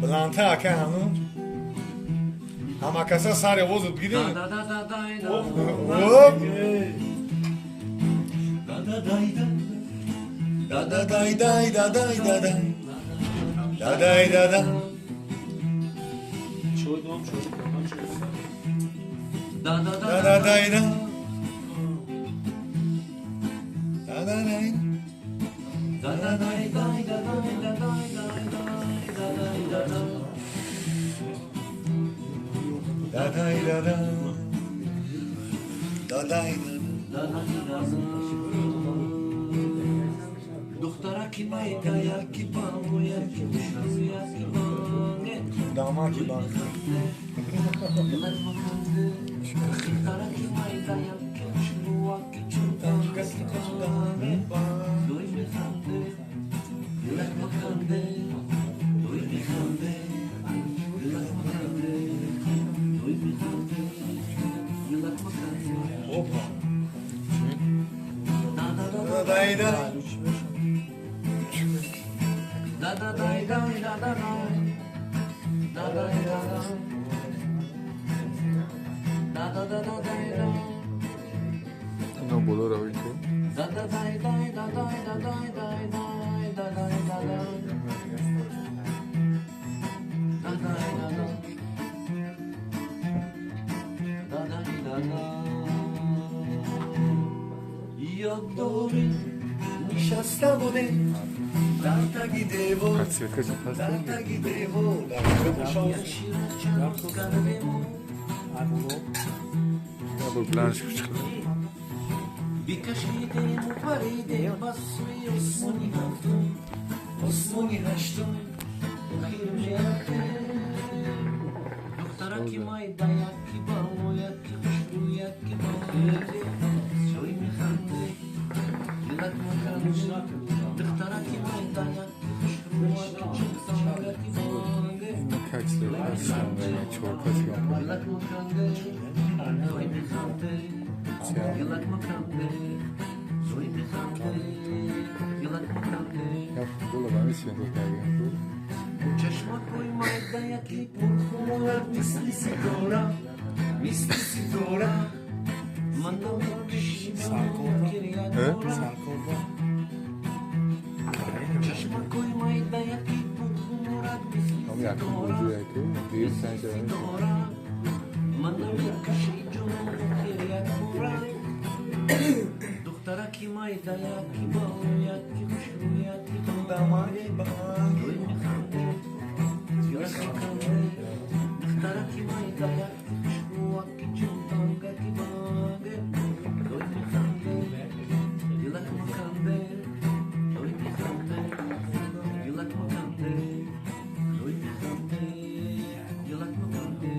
بلندتر که هنو همه کسا سر وزد بگیریم Da da dai dai da dai da dai da dai da da da da dai da da da dai da da dai dai da dai da dai da dai da da da dai da da da dai da دخترکی مایده یکی بامو یکی بشنو یکی بانگه داما کی بانگه دخترکی مایده یکی بشنو یکی چونتانگه کی بانگه دوی میخنده یلک مخنده دوی میخنده یلک مخنده دوی میخنده یلک مخنده اوپا دایدا da da da da da da da da da da da da da da No bolor hoy que da da da da da da da da da da da یادداری نشسته بوده در تگی دیوار در تگی دیوار در شیر چند کرده bu blanş küçük. بیکشیدیم و پریدیم بس سوی عثمانی هفتم عثمانی هشتم خیر میرفتیم دخترکی مایده یکی بامو یکی خوشرو یکی بامو شوی میخنده یلک مخنده دخترکی مایده یکی خوشرو یکی چنگسان یکی بانگه Kaç lira aslında çok kasıyor. یلک مخنده شوی میخنده یلک مخنده شوی میخنده یلک مخنده Ya futbola ben istiyorum bu چشمات روی مایده یکی پرخونت مثل سیگارا مثل سیگارا من دارم کشیدم گریه دارم چشمات روی مایده یکی پرخونت مثل Ama yakın سیگارا burcu yakın. Değil sence öyle. سیگارا من دارم کشیدم گریه دارم دخترکی مایده یکی باو یکی خوشرو یکی دامای بان روی میخنده یلک مخنده دخترکی مایده یکی خوشرو یکی چنگسان یکی بانگه روی میخنده یلک مخنده روی میخنده یلک مخنده روی میخنده یلک مخنده